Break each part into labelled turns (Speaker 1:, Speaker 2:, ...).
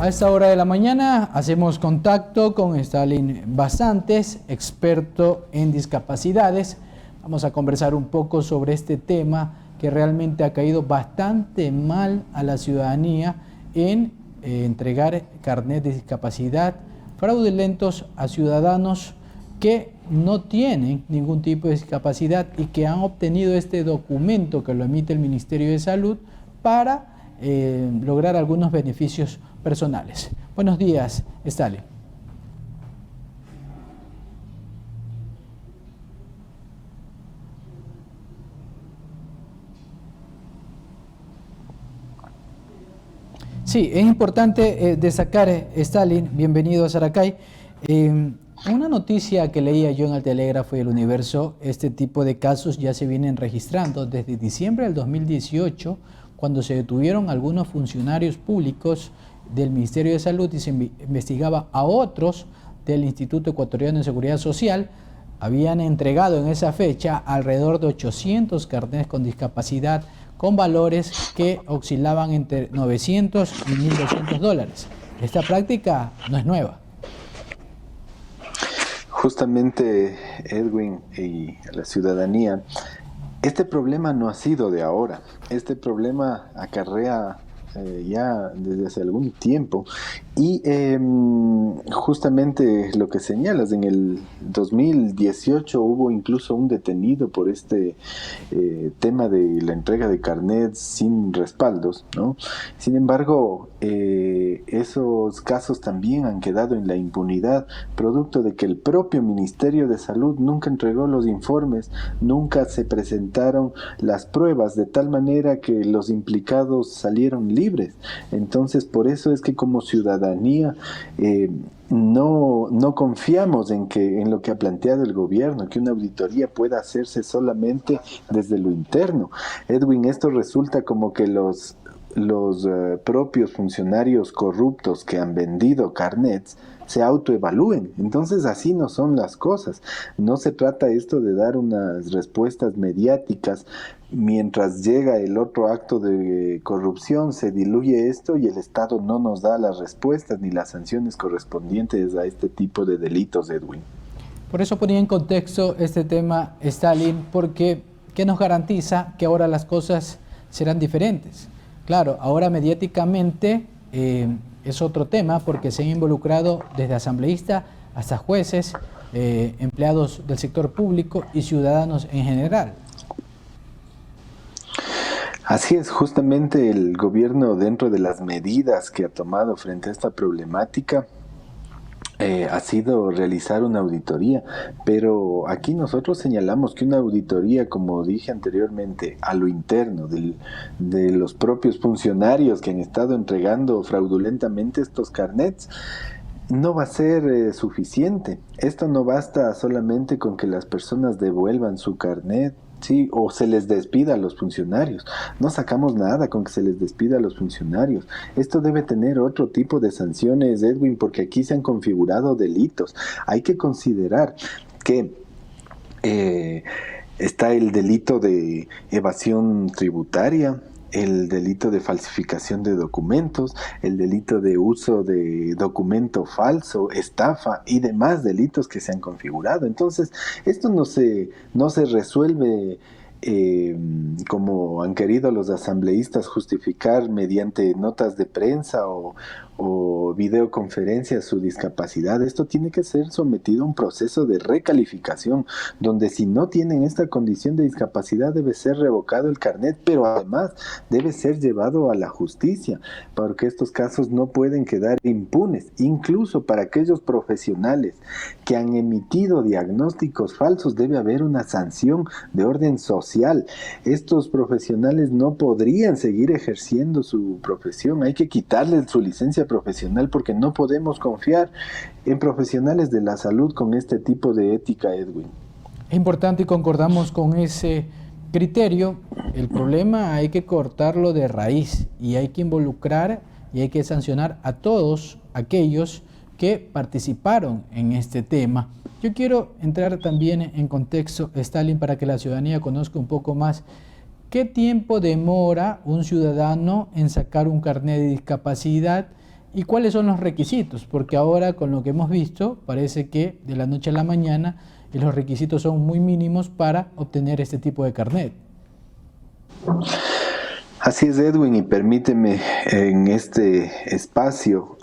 Speaker 1: A esta hora de la mañana hacemos contacto con Stalin Basantes, experto en discapacidades. Vamos a conversar un poco sobre este tema que realmente ha caído bastante mal a la ciudadanía en entregar carnet de discapacidad fraudulentos a ciudadanos que no tienen ningún tipo de discapacidad y que han obtenido este documento que lo emite el Ministerio de Salud para lograr algunos beneficios personales. Buenos días, Stalin. Sí, es importante destacar, Stalin, bienvenido a Saracay. Una noticia que leía yo en el Telégrafo y el Universo, este tipo de casos ya se vienen registrando desde diciembre del 2018, cuando se detuvieron algunos funcionarios públicos del Ministerio de Salud y se investigaba a otros del Instituto Ecuatoriano de Seguridad Social. Habían entregado en esa fecha alrededor de 800 carnets con discapacidad con valores que oscilaban entre 900 y 1.200 dólares. Esta práctica no es nueva.
Speaker 2: Justamente, Edwin y la ciudadanía, este problema no ha sido de ahora. Este problema acarrea ya desde hace algún tiempo y justamente lo que señalas, en el 2018 hubo incluso un detenido por este tema de la entrega de carnets sin respaldos, ¿no? Sin embargo, esos casos también han quedado en la impunidad, producto de que el propio Ministerio de Salud nunca entregó los informes, nunca se presentaron las pruebas, de tal manera que los implicados salieron libres. Entonces, por eso es que como ciudadanía no confiamos en lo que ha planteado el gobierno, que una auditoría pueda hacerse solamente desde lo interno. Edwin, esto resulta como que los propios funcionarios corruptos que han vendido carnets se autoevalúen. Entonces así no son las cosas. No se trata esto de dar unas respuestas mediáticas mientras llega el otro acto de corrupción, se diluye esto y el Estado no nos da las respuestas ni las sanciones correspondientes a este tipo de delitos, Edwin.
Speaker 1: Por eso ponía en contexto este tema, Stalin, porque ¿qué nos garantiza que ahora las cosas serán diferentes? Claro, ahora mediáticamente es otro tema porque se han involucrado desde asambleístas hasta jueces, empleados del sector público y ciudadanos en general.
Speaker 2: Así es, justamente el gobierno, dentro de las medidas que ha tomado frente a esta problemática, ha sido realizar una auditoría, pero aquí nosotros señalamos que una auditoría, como dije anteriormente, a lo interno de los propios funcionarios que han estado entregando fraudulentamente estos carnets, no va a ser suficiente. Esto no basta solamente con que las personas devuelvan su carnet, sí, o se les despida a los funcionarios. No sacamos nada con que se les despida a los funcionarios. Esto debe tener otro tipo de sanciones, Edwin, porque aquí se han configurado delitos. Hay que considerar que está el delito de evasión tributaria, el delito de falsificación de documentos, el delito de uso de documento falso, estafa y demás delitos que se han configurado. Entonces, esto no se resuelve como han querido los asambleístas justificar mediante notas de prensa o videoconferencias su discapacidad. Esto tiene que ser sometido a un proceso de recalificación, donde si no tienen esta condición de discapacidad debe ser revocado el carnet, pero además debe ser llevado a la justicia, porque estos casos no pueden quedar impunes, incluso para aquellos profesionales que han emitido diagnósticos falsos. Debe haber una sanción de orden social. Estos profesionales no podrían seguir ejerciendo su profesión. Hay que quitarles su licencia profesional porque no podemos confiar en profesionales de la salud con este tipo de ética, Edwin.
Speaker 1: Es importante y concordamos con ese criterio. El problema hay que cortarlo de raíz y hay que involucrar y hay que sancionar a todos aquellos que participaron en este tema. Yo quiero entrar también en contexto, Stalin, para que la ciudadanía conozca un poco más ¿qué tiempo demora un ciudadano en sacar un carnet de discapacidad ¿Y cuáles son los requisitos? Porque ahora, con lo que hemos visto, parece que de la noche a la mañana los requisitos son muy mínimos para obtener este tipo de carnet.
Speaker 2: Así es, Edwin, y permíteme en este espacio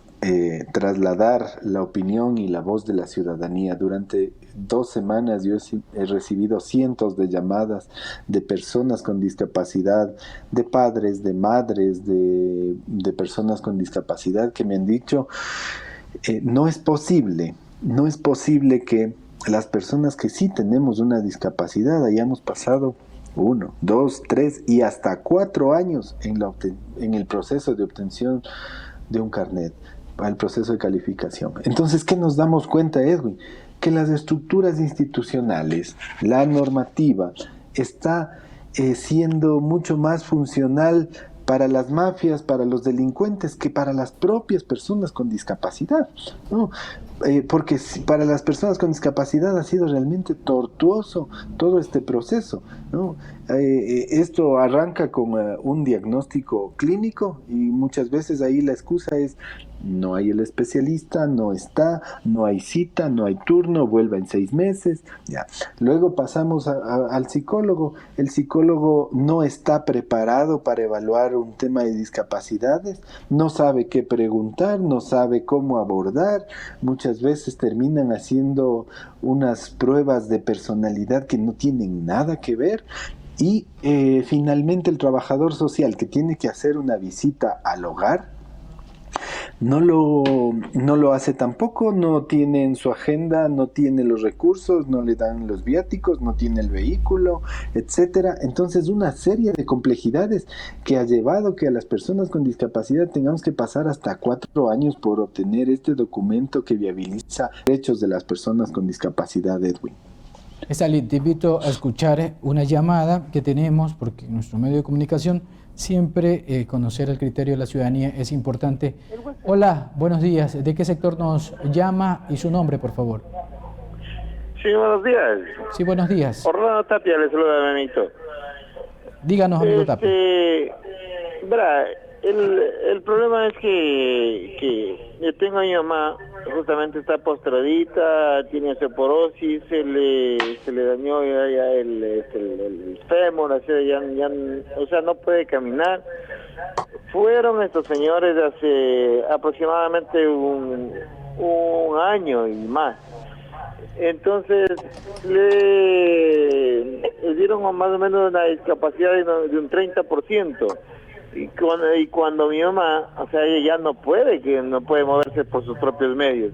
Speaker 2: trasladar la opinión y la voz de la ciudadanía. Durante 2 semanas yo he recibido cientos de llamadas de personas con discapacidad, de padres, de madres, de personas con discapacidad que me han dicho, no es posible que las personas que sí tenemos una discapacidad hayamos pasado 1, 2, 3 y hasta 4 años en el proceso de obtención de un carnet, al proceso de calificación. Entonces, ¿qué nos damos cuenta, Edwin? Que las estructuras institucionales, la normativa, está siendo mucho más funcional para las mafias, para los delincuentes, que para las propias personas con discapacidad, ¿no? Porque para las personas con discapacidad ha sido realmente tortuoso todo este proceso, ¿no? Esto arranca con un diagnóstico clínico y muchas veces ahí la excusa es: no hay el especialista, no está, no hay cita, no hay turno, vuelva en 6 meses. Ya. Luego pasamos al psicólogo. El psicólogo no está preparado para evaluar un tema de discapacidades, no sabe qué preguntar, no sabe cómo abordar. Muchas veces terminan haciendo unas pruebas de personalidad que no tienen nada que ver. Y finalmente el trabajador social que tiene que hacer una visita al hogar, no lo hace tampoco, no tiene en su agenda, no tiene los recursos, no le dan los viáticos, no tiene el vehículo, etcétera. Entonces, una serie de complejidades que ha llevado que a las personas con discapacidad tengamos que pasar hasta 4 años por obtener este documento que viabiliza derechos de las personas con discapacidad, Edwin.
Speaker 1: Stalin, te invito a escuchar una llamada que tenemos, porque en nuestro medio de comunicación siempre conocer el criterio de la ciudadanía es importante. Hola, buenos días. ¿De qué sector nos llama y su nombre, por favor?
Speaker 3: Sí, buenos días.
Speaker 1: Sí, buenos días.
Speaker 3: Orlando Tapia le saluda, amiguito.
Speaker 1: Díganos, amigo Tapia.
Speaker 3: Verá, el problema es que yo tengo a mi mamá, justamente está postradita, tiene osteoporosis, se le dañó ya el fémur, o sea, no puede caminar. Fueron estos señores hace aproximadamente un año y más. Entonces le dieron más o menos una discapacidad de un 30%. Y cuando mi mamá, o sea, ella ya no puede moverse por sus propios medios.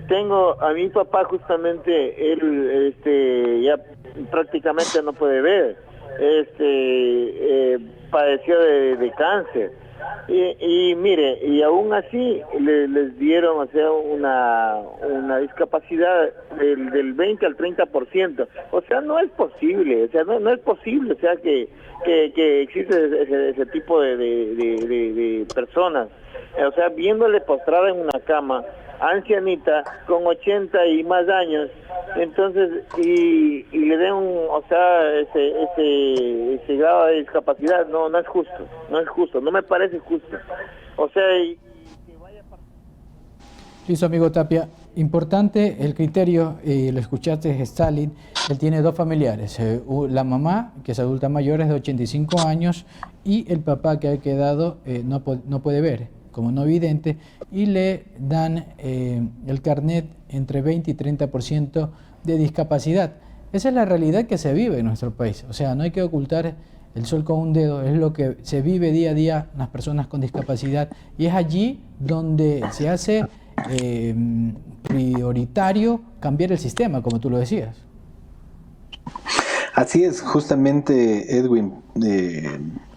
Speaker 3: Tengo a mi papá, justamente, él ya prácticamente no puede ver. Padeció de cáncer. Y mire, y aún así les dieron, o sea, una discapacidad del 20 al 30%. O sea, no es posible, o sea, no es posible, o sea, que existe ese tipo de personas. O sea, viéndole postrada en una cama, ancianita, con 80 y más años, entonces, y le den o sea, ese grado de discapacidad, no es justo, no me parece justo. O sea,
Speaker 1: Listo, amigo Tapia. Importante el criterio, lo escuchaste, Stalin. Él tiene 2 familiares, la mamá, que es adulta mayor, es de 85 años, y el papá, que ha quedado, no puede ver, como no vidente, y le dan el carnet entre 20 y 30% de discapacidad. Esa es la realidad que se vive en nuestro país. O sea, no hay que ocultar el sol con un dedo, es lo que se vive día a día las personas con discapacidad, y es allí donde se hace prioritario cambiar el sistema, como tú lo decías.
Speaker 2: Así es, justamente, Edwin,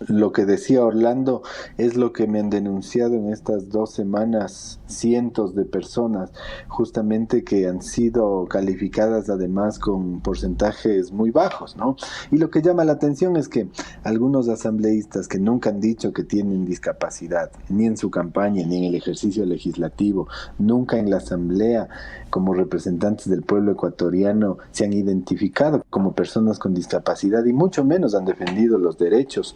Speaker 2: lo que decía Orlando es lo que me han denunciado en estas 2 semanas cientos de personas, justamente, que han sido calificadas además con porcentajes muy bajos, ¿no? Y lo que llama la atención es que algunos asambleístas que nunca han dicho que tienen discapacidad, ni en su campaña, ni en el ejercicio legislativo, nunca en la asamblea, como representantes del pueblo ecuatoriano, se han identificado como personas con discapacidad y mucho menos han defendido los derechos.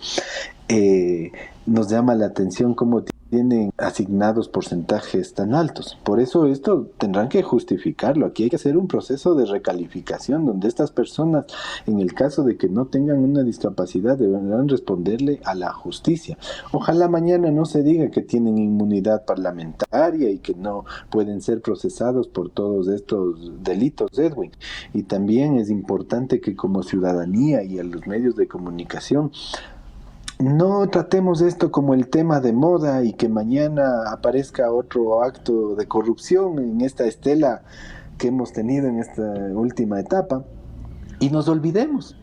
Speaker 2: Nos llama la atención cómo tienen asignados porcentajes tan altos. Por eso esto tendrán que justificarlo. Aquí hay que hacer un proceso de recalificación donde estas personas, en el caso de que no tengan una discapacidad, deberán responderle a la justicia. Ojalá mañana no se diga que tienen inmunidad parlamentaria y que no pueden ser procesados por todos estos delitos, Edwin. Y también es importante que como ciudadanía y a los medios de comunicación no tratemos esto como el tema de moda y que mañana aparezca otro acto de corrupción en esta estela que hemos tenido en esta última etapa y nos olvidemos.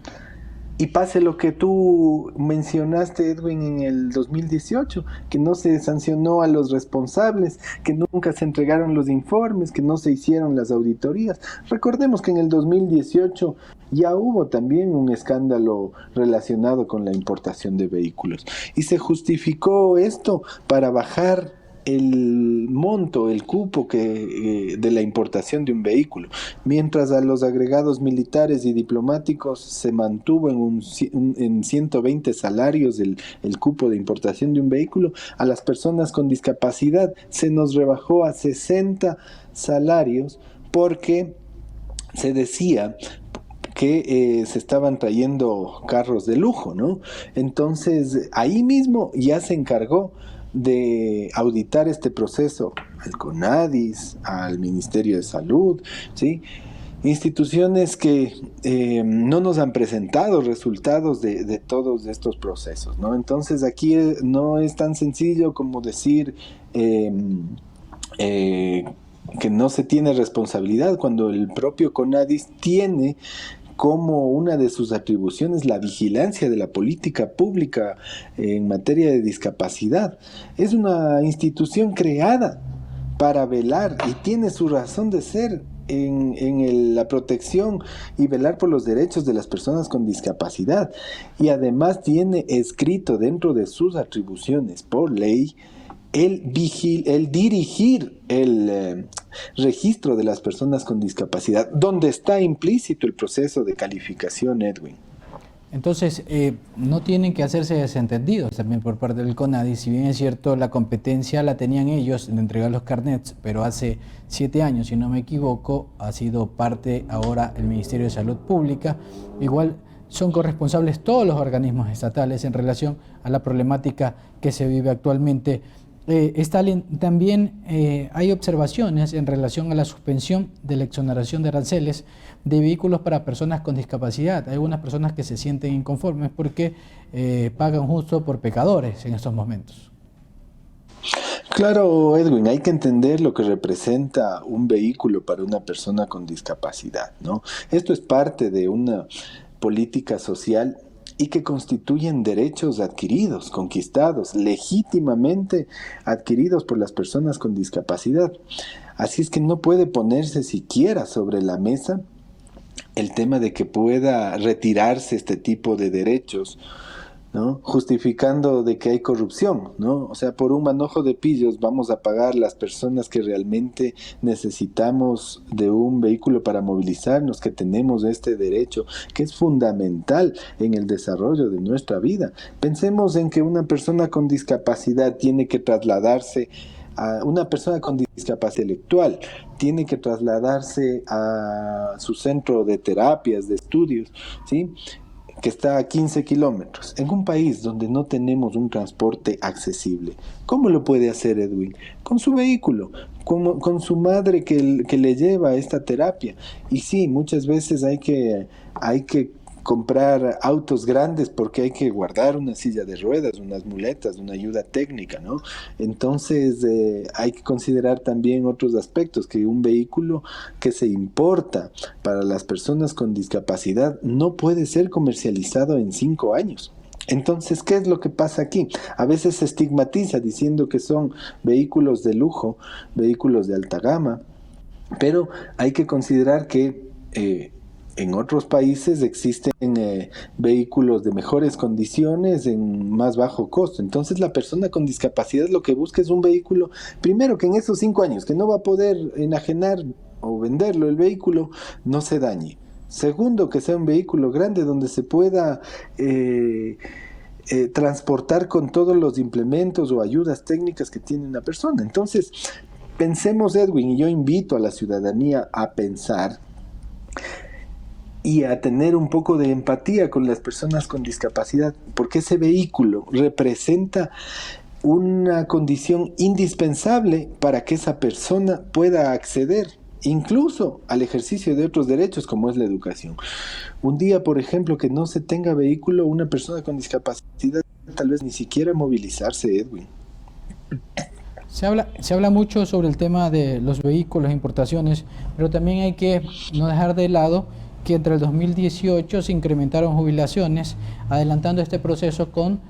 Speaker 2: Y pase lo que tú mencionaste, Edwin, en el 2018, que no se sancionó a los responsables, que nunca se entregaron los informes, que no se hicieron las auditorías. Recordemos que en el 2018 ya hubo también un escándalo relacionado con la importación de vehículos. Y se justificó esto para bajar el monto, el cupo de la importación de un vehículo, mientras a los agregados militares y diplomáticos se mantuvo en 120 salarios el cupo de importación de un vehículo. A las personas con discapacidad se nos rebajó a 60 salarios porque se decía que se estaban trayendo carros de lujo, ¿no? Entonces ahí mismo ya se encargó de auditar este proceso al CONADIS, al Ministerio de Salud, ¿sí? Instituciones que no nos han presentado resultados de todos estos procesos, ¿no? Entonces aquí no es tan sencillo como decir que no se tiene responsabilidad cuando el propio CONADIS tiene como una de sus atribuciones la vigilancia de la política pública en materia de discapacidad. Es una institución creada para velar y tiene su razón de ser en la protección y velar por los derechos de las personas con discapacidad. Y además tiene escrito dentro de sus atribuciones por ley el dirigir el registro de las personas con discapacidad, donde está implícito el proceso de calificación, Edwin.
Speaker 1: Entonces, no tienen que hacerse desentendidos también por parte del CONADIS. Si bien es cierto, la competencia la tenían ellos de entregar los carnets, pero hace 7 años, si no me equivoco, ha sido parte ahora el Ministerio de Salud Pública. Igual son corresponsables todos los organismos estatales en relación a la problemática que se vive actualmente. Stalin, también hay observaciones en relación a la suspensión de la exoneración de aranceles de vehículos para personas con discapacidad. Hay algunas personas que se sienten inconformes porque pagan justo por pecadores en estos momentos.
Speaker 2: Claro, Edwin, hay que entender lo que representa un vehículo para una persona con discapacidad, ¿no? Esto es parte de una política social y que constituyen derechos adquiridos, conquistados, legítimamente adquiridos por las personas con discapacidad. Así es que no puede ponerse siquiera sobre la mesa el tema de que pueda retirarse este tipo de derechos, ¿no? Justificando de que hay corrupción, ¿no? O sea, por un manojo de pillos vamos a pagar las personas que realmente necesitamos de un vehículo para movilizarnos, que tenemos este derecho, que es fundamental en el desarrollo de nuestra vida. Pensemos en que una persona con discapacidad tiene que trasladarse a una persona con discapacidad intelectual, tiene que trasladarse a su centro de terapias, de estudios, ¿sí?, que está a 15 kilómetros, en un país donde no tenemos un transporte accesible. ¿Cómo lo puede hacer Edwin? Con su vehículo, con su madre que le lleva a esta terapia. Y sí, muchas veces hay que comprar autos grandes porque hay que guardar una silla de ruedas, unas muletas, una ayuda técnica, ¿no? Entonces hay que considerar también otros aspectos, que un vehículo que se importa para las personas con discapacidad no puede ser comercializado en 5 años. Entonces, ¿qué es lo que pasa aquí? A veces se estigmatiza diciendo que son vehículos de lujo, vehículos de alta gama, pero hay que considerar que en otros países existen vehículos de mejores condiciones en más bajo costo. Entonces la persona con discapacidad lo que busca es un vehículo, primero, que en esos 5 años que no va a poder enajenar o venderlo el vehículo, no se dañe. Segundo, que sea un vehículo grande donde se pueda transportar con todos los implementos o ayudas técnicas que tiene una persona. Entonces, pensemos, Edwin, y yo invito a la ciudadanía a pensar y a tener un poco de empatía con las personas con discapacidad, porque ese vehículo representa una condición indispensable para que esa persona pueda acceder incluso al ejercicio de otros derechos como es la educación. Un día, por ejemplo, que no se tenga vehículo, una persona con discapacidad tal vez ni siquiera movilizarse, Edwin.
Speaker 1: Se habla mucho sobre el tema de los vehículos, importaciones, pero también hay que no dejar de lado que entre el 2018 se incrementaron jubilaciones, adelantando este proceso con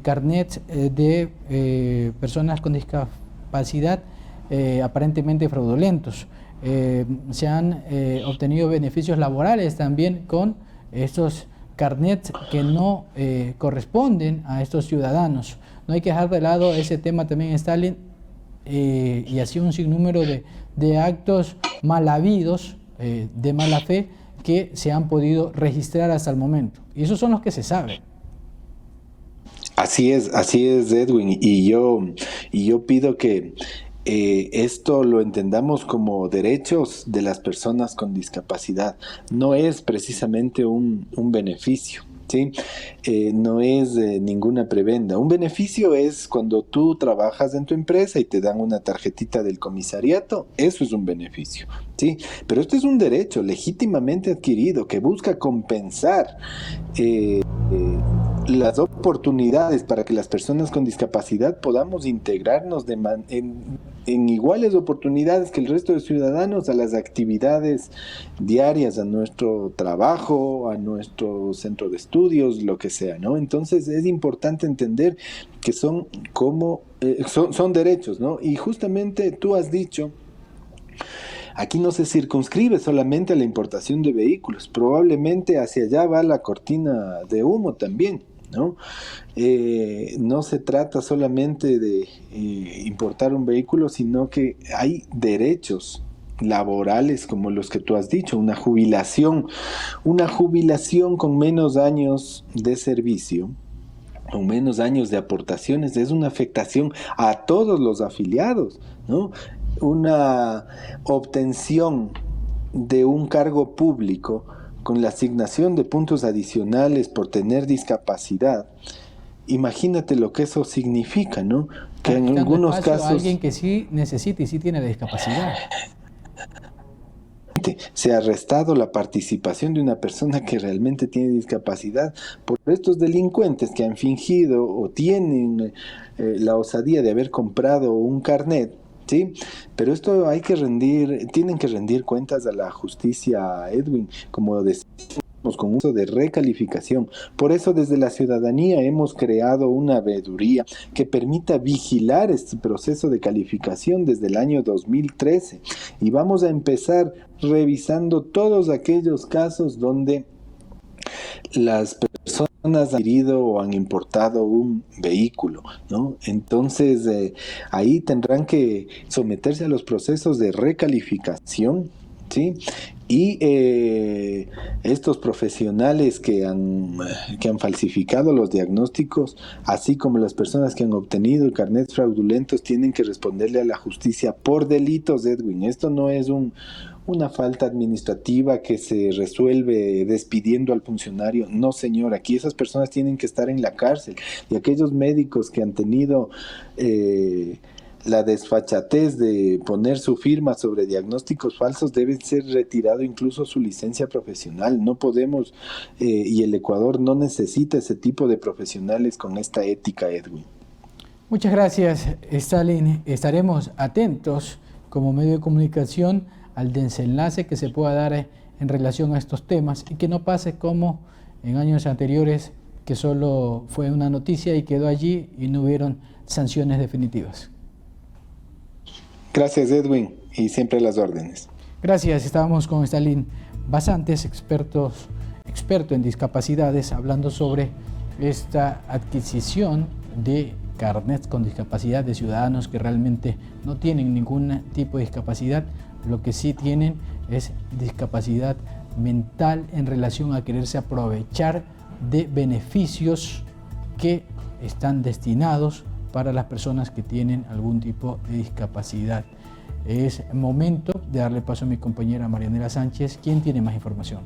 Speaker 1: carnets de personas con discapacidad aparentemente fraudulentos. Se han obtenido beneficios laborales también con estos carnets que no corresponden a estos ciudadanos. No hay que dejar de lado ese tema también, Stalin, y así un sinnúmero de actos mal habidos, de mala fe, que se han podido registrar hasta el momento. Y esos son los que se saben.
Speaker 2: Así es, Edwin. Y yo pido que esto lo entendamos como derechos de las personas con discapacidad. No es precisamente un beneficio. ¿Sí? No es ninguna prebenda. Un beneficio es cuando tú trabajas en tu empresa y te dan una tarjetita del comisariato, eso es un beneficio, ¿sí? Pero esto es un derecho legítimamente adquirido que busca compensar las oportunidades para que las personas con discapacidad podamos integrarnos en iguales oportunidades que el resto de ciudadanos a las actividades diarias, a nuestro trabajo, a nuestro centro de estudios, lo que sea, ¿no? Entonces es importante entender que son derechos, ¿no? Y justamente tú has dicho, aquí no se circunscribe solamente a la importación de vehículos, probablemente hacia allá va la cortina de humo también, ¿no? No se trata solamente de importar un vehículo, sino que hay derechos laborales como los que tú has dicho, una jubilación con menos años de servicio, con menos años de aportaciones, es una afectación a todos los afiliados, ¿no? Una obtención de un cargo público con la asignación de puntos adicionales por tener discapacidad, imagínate lo que eso significa, ¿no? Que en algunos casos...
Speaker 1: alguien que sí necesita y sí tiene discapacidad.
Speaker 2: Se ha arrestado la participación de una persona que realmente tiene discapacidad por estos delincuentes que han fingido o tienen la osadía de haber comprado un carnet, ¿sí? Pero esto tienen que rendir cuentas a la justicia, Edwin, como decimos, con uso de recalificación. Por eso desde la ciudadanía hemos creado una veeduría que permita vigilar este proceso de calificación desde el año 2013 y vamos a empezar revisando todos aquellos casos donde las personas han adquirido o han importado un vehículo, ¿no? Entonces ahí tendrán que someterse a los procesos de recalificación, ¿sí? Y estos profesionales que han falsificado los diagnósticos, así como las personas que han obtenido carnets fraudulentos, tienen que responderle a la justicia por delitos, Edwin. Esto no es una falta administrativa que se resuelve despidiendo al funcionario. No, señor, aquí esas personas tienen que estar en la cárcel. Y aquellos médicos que han tenido la desfachatez de poner su firma sobre diagnósticos falsos, deben ser retirado incluso su licencia profesional. No podemos, y el Ecuador no necesita ese tipo de profesionales con esta ética, Edwin.
Speaker 1: Muchas gracias, Stalin. Estaremos atentos como medio de comunicación al desenlace que se pueda dar en relación a estos temas y que no pase como en años anteriores, que solo fue una noticia y quedó allí y no hubieron sanciones definitivas.
Speaker 2: Gracias, Edwin, y siempre a las órdenes.
Speaker 1: Gracias. Estábamos con Stalin Basantes, experto en discapacidades, hablando sobre esta adquisición de carnets con discapacidad de ciudadanos que realmente no tienen ningún tipo de discapacidad. Lo que sí tienen es discapacidad mental en relación a quererse aprovechar de beneficios que están destinados para las personas que tienen algún tipo de discapacidad. Es momento de darle paso a mi compañera Marianela Sánchez, quien tiene más información.